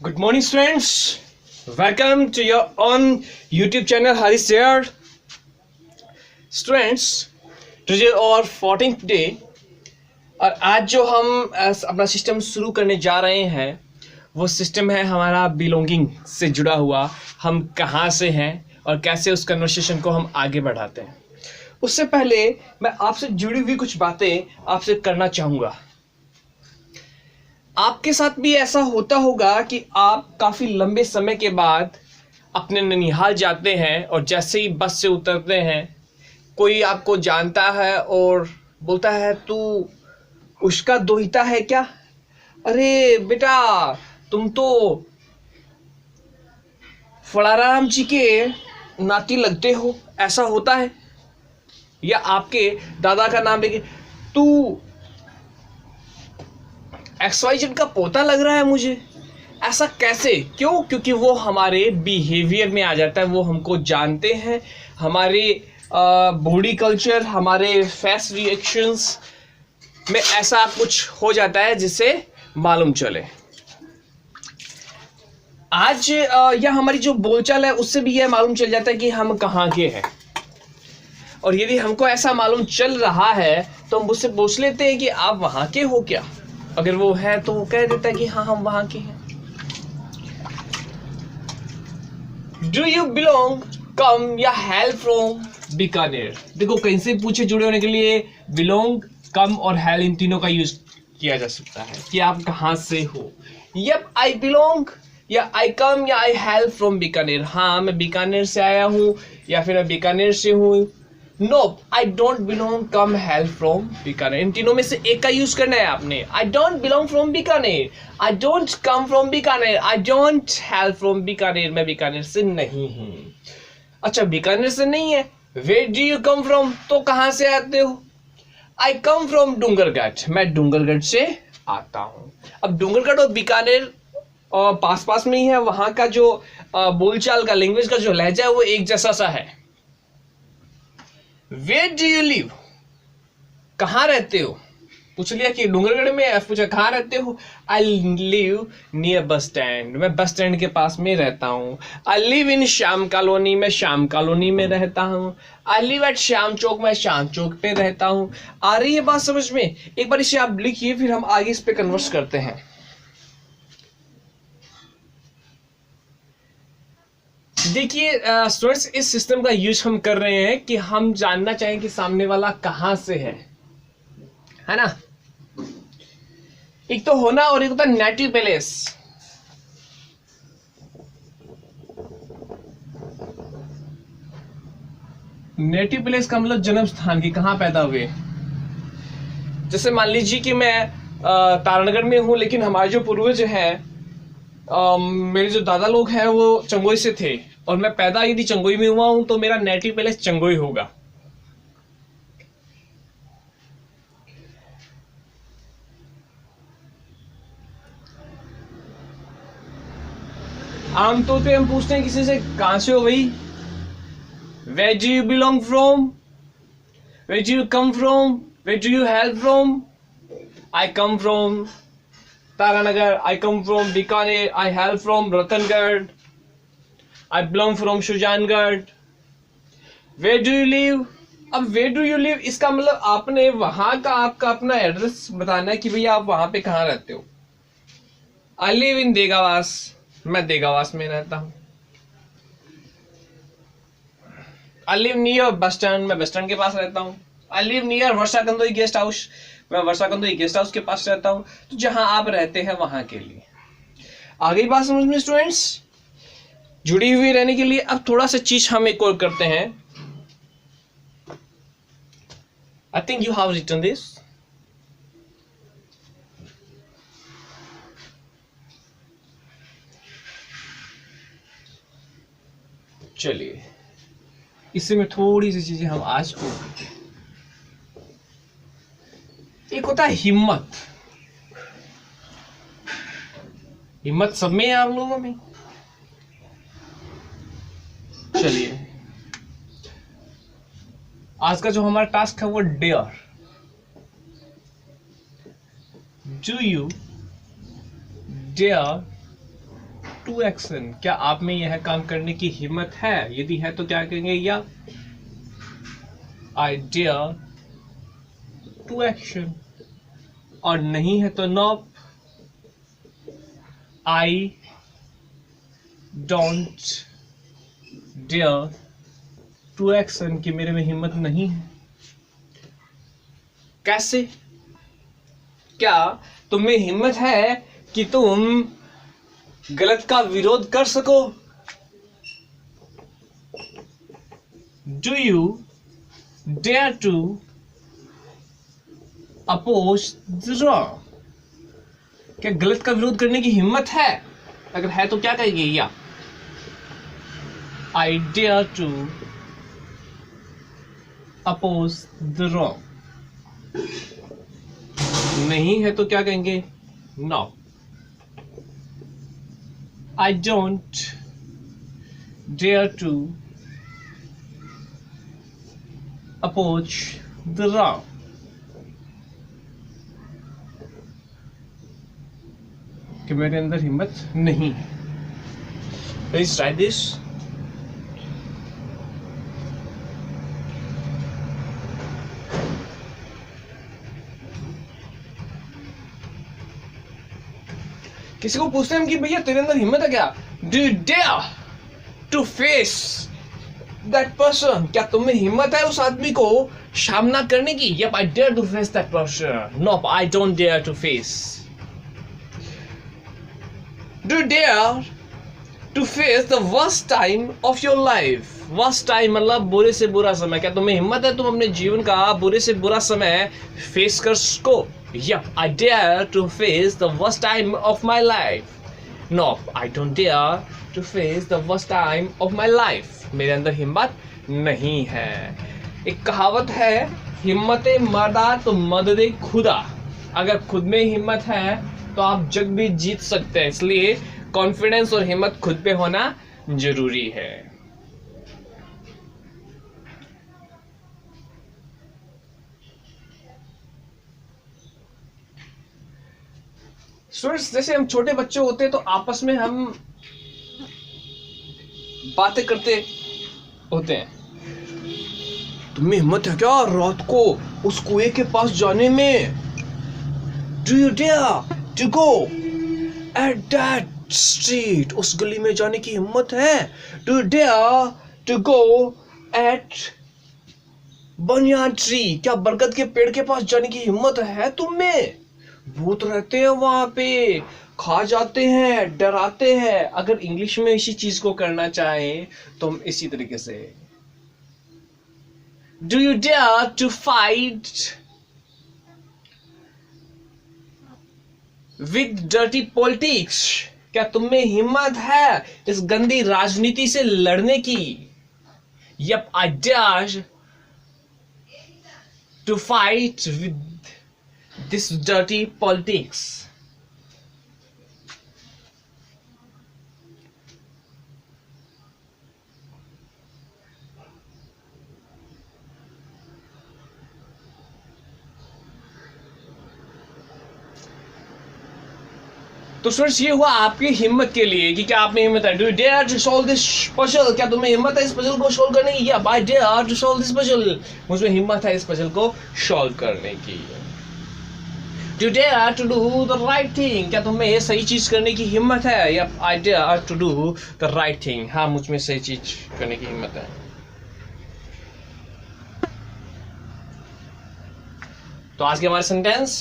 Good morning, students. Welcome to your own YouTube channel, Haris here. Students, today our 14th day. और आज जो हम अपना system शुरू करने जा रहे हैं वो सिस्टम है हमारा बिलोंगिंग से जुड़ा हुआ। हम कहाँ से हैं और कैसे उस कन्वर्सेशन को हम आगे बढ़ाते हैं। उससे पहले मैं आपसे जुड़ी हुई कुछ बातें आपसे करना चाहूँगा। आपके साथ भी ऐसा होता होगा कि आप काफ़ी लंबे समय के बाद अपने ननिहाल जाते हैं और जैसे ही बस से उतरते हैं कोई आपको जानता है और बोलता है तू उसका दोहिता है क्या? अरे बेटा तुम तो फड़ाराम जी के नाती लगते हो, ऐसा होता है। या आपके दादा का नाम लेके तू XYZ का पोता लग रहा है मुझे। ऐसा कैसे? क्यों? क्योंकि वो हमारे बिहेवियर में आ जाता है, वो हमको जानते हैं, हमारे बॉडी कल्चर, हमारे फेस रिएक्शंस में ऐसा कुछ हो जाता है जिससे मालूम चले। आज या हमारी जो बोलचाल है उससे भी यह मालूम चल जाता है कि हम कहाँ के हैं। और यदि हमको ऐसा मालूम चल रहा है तो हम उससे पूछ लेते हैं कि आप वहाँ के हो क्या। अगर वो है तो वो कह देता है कि हाँ हम वहाँ के हैं। डू यू बिलोंग, कम या हेल फ्रॉम बीकानेर? देखो कहीं से पूछे जुड़े होने के लिए बिलोंग, कम और हेल इन तीनों का यूज किया जा सकता है कि आप कहाँ से हो। यप, आई बिलोंग या आई कम या आई हेल फ्रॉम बीकानेर। हाँ मैं बीकानेर से आया हूँ या फिर मैं बीकानेर से हूँ। No, I don't belong, come, hail from Bikaner. इन तीनों में से एक का यूज करना है आपने। I don't belong from Bikaner, I don't come from Bikaner, I don't hail from Bikaner. मैं बीकानेर से नहीं हूँ। अच्छा बीकानेर से नहीं है, where do you come from? तो कहाँ से आते हो? आई कम फ्रॉम डूंगरगढ़, मैं डूंगरगढ़ से आता हूँ। अब डूंगरगढ़ और बीकानेर पास पास में ही है। वहां का जो बोलचाल का, लैंग्वेज का जो लहजा है वो एक जैसा सा है। Where do you live? कहाँ रहते हो? पूछ लिया कि डूंगरगढ़ में, पूछा कहाँ रहते हो? I live near bus stand, मैं बस स्टैंड के पास में रहता हूँ। I live in Shyam colony, मैं श्याम कॉलोनी में रहता हूँ। आई लिव एट श्याम चौक, मैं श्याम चौक पे रहता हूँ। आ रही है बात समझ में? एक बार इसे आप लिखिए फिर हम आगे इस पे कन्वर्स करते हैं। देखिए स्टूडेंट्स, इस सिस्टम का यूज हम कर रहे हैं कि हम जानना चाहें कि सामने वाला कहां से है ना। एक तो होना और एक होता नेटिव प्लेस। नेटिव प्लेस का मतलब जन्म स्थान की, कहां पैदा हुए। जैसे मान लीजिए कि मैं तारानगर में हूं लेकिन हमारे जो पूर्वज हैं, मेरे जो दादा लोग हैं वो चंगोई से थे और मैं पैदा यदि चंगोई में हुआ हूं तो मेरा नेटिव प्लेस चंगोई होगा। आमतौर पे हम पूछते हैं किसी से कहां से हो भाई। Where do you belong from, where do you come from, where do you hail from. I come from Taranagar, I come from Bikaner, I hail from Ratangarh, I belong from Sujangarh. Where do you live? अब where do you live इसका मतलब आपने वहां का आपका अपना address बताना है कि भैया आप वहां पे कहाँ रहते हो। आई लिव इन देगावास, मैं देगावास में रहता हूँ। I live near bus stand, मैं बस स्टैंड के पास रहता हूँ। I live near Varsha Kandoi guest house, मैं वर्षा कंदोई गेस्ट हाउस के पास रहता हूँ। तो जहां आप रहते हैं वहां के लिए। आगे बात समझ में स्टूडेंट्स? जुड़ी हुई रहने के लिए अब थोड़ा सा चीज हम एक और करते हैं। I think you have written this. चलिए इससे में थोड़ी सी चीजें हम आज को, एक होता है हिम्मत। हिम्मत सब में है आप लोगों में। चलिए आज का जो हमारा टास्क है वो dare. Do you dare to action, क्या आप में यह काम करने की हिम्मत है? यदि है तो क्या कहेंगे? या आई डेयर टू एक्शन, और नहीं है तो no, I don't dare to action, कि मेरे में हिम्मत नहीं है। कैसे? क्या तुम में हिम्मत है कि तुम गलत का विरोध कर सको? Do you dare to oppose the wrong, क्या गलत का विरोध करने की हिम्मत है? अगर है तो क्या कहेंगे? या I dare to oppose the wrong, नहीं है तो क्या कहेंगे? No, I don't dare to oppose the wrong. कि मेरे अंदर हिम्मत नहीं है। Please try this. किसी को पूछते हैं कि भैया तेरे अंदर हिम्मत है क्या? Do you dare to face that person? क्या तुम में हिम्मत है उस आदमी को सामना करने की? Yep, I dare to face that person. Nope, I don't dare to face. Do you dare to face the worst time of your life? Worst time मतलब बुरे से बुरा समय। क्या तुम्हें हिम्मत है तुम अपने जीवन का बुरे से बुरा समय फेस कर सको? Yep, I dare to face the worst time of my life. No, I don't dare to face the worst time of my life. मेरे अंदर हिम्मत नहीं है। एक कहावत है, हिम्मते मर्दा तो मददे खुदा। अगर खुद में हिम्मत है तो आप जग भी जीत सकते हैं। इसलिए कॉन्फिडेंस और हिम्मत खुद पे होना जरूरी है। स्टूडेंट्स, जैसे हम छोटे बच्चे होते हैं तो आपस में हम बातें करते होते हैं। तुम्हें हिम्मत है क्या रात को उस कुएं के पास जाने में? Do you dare to go at that street? उस गली में जाने की हिम्मत है? Do you dare to go at banyan tree? क्या बरगद के पेड़ के पास जाने की हिम्मत है तुम में? भूत रहते हैं वहां पे, खा जाते हैं, डराते हैं। अगर इंग्लिश में इसी चीज को करना चाहें तो हम इसी तरीके से, Do you dare to fight with dirty politics? क्या तुम में हिम्मत है इस गंदी राजनीति से लड़ने की? Yep, I dare to fight with this dirty politics. तो स्टूडेंट्स, ये हुआ आपकी हिम्मत के लिए कि क्या आप में हिम्मत है। Do you dare to solve this puzzle? क्या तुम्हें हिम्मत है इस पजल को सॉल्व करने की? या I dare to solve this puzzle, मुझमें हिम्मत है इस पजल को सॉल्व करने की। Do you dare to do the right thing? क्या तुम्हें ये सही चीज करने की हिम्मत है? या I dare to do the right thing, हाँ मुझमें सही चीज करने की हिम्मत है। तो आज के हमारे सेंटेंस,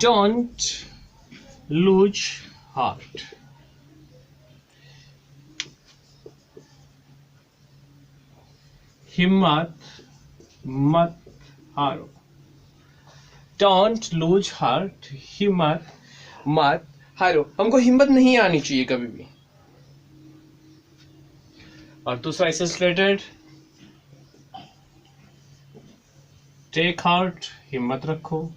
Don't lose heart. हिम्मत मत हारो। Don't lose heart. हिम्मत मत हारो। हमको हिम्मत नहीं आनी चाहिए कभी भी। और दूसरा इससे रिलेटेड, टेक हार्ट, हिम्मत रखो।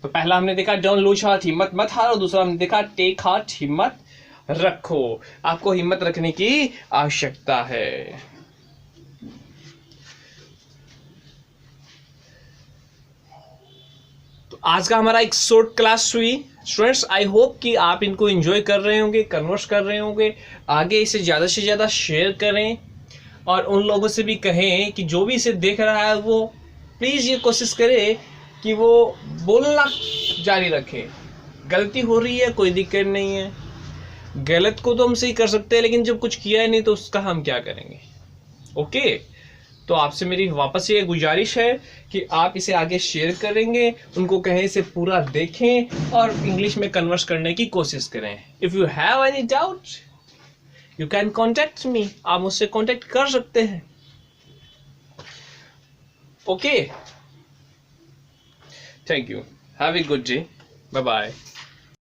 तो पहला हमने देखा डोंट लूज हार्ट, हिम्मत मत हारो। दूसरा हमने देखा टेक हार्ट, हिम्मत रखो। आपको हिम्मत रखने की आवश्यकता है। आज का हमारा एक शॉर्ट क्लास हुई स्टूडेंट्स। आई होप कि आप इनको एंजॉय कर रहे होंगे, कन्वर्स कर रहे होंगे। आगे इसे ज़्यादा से ज़्यादा शेयर करें और उन लोगों से भी कहें कि जो भी इसे देख रहा है वो प्लीज़ ये कोशिश करे कि वो बोलना जारी रखें। गलती हो रही है कोई दिक्कत नहीं है, गलत को तो हम सही कर सकते हैं, लेकिन जब कुछ किया है नहीं तो उसका हम क्या करेंगे। ओके, तो आपसे मेरी वापस ये गुजारिश है कि आप इसे आगे शेयर करेंगे, उनको कहें इसे पूरा देखें और इंग्लिश में कन्वर्स करने की कोशिश करें। If you have any doubt you can contact me, आप मुझसे कॉन्टेक्ट कर सकते हैं। Okay, thank you, have a good day, bye bye.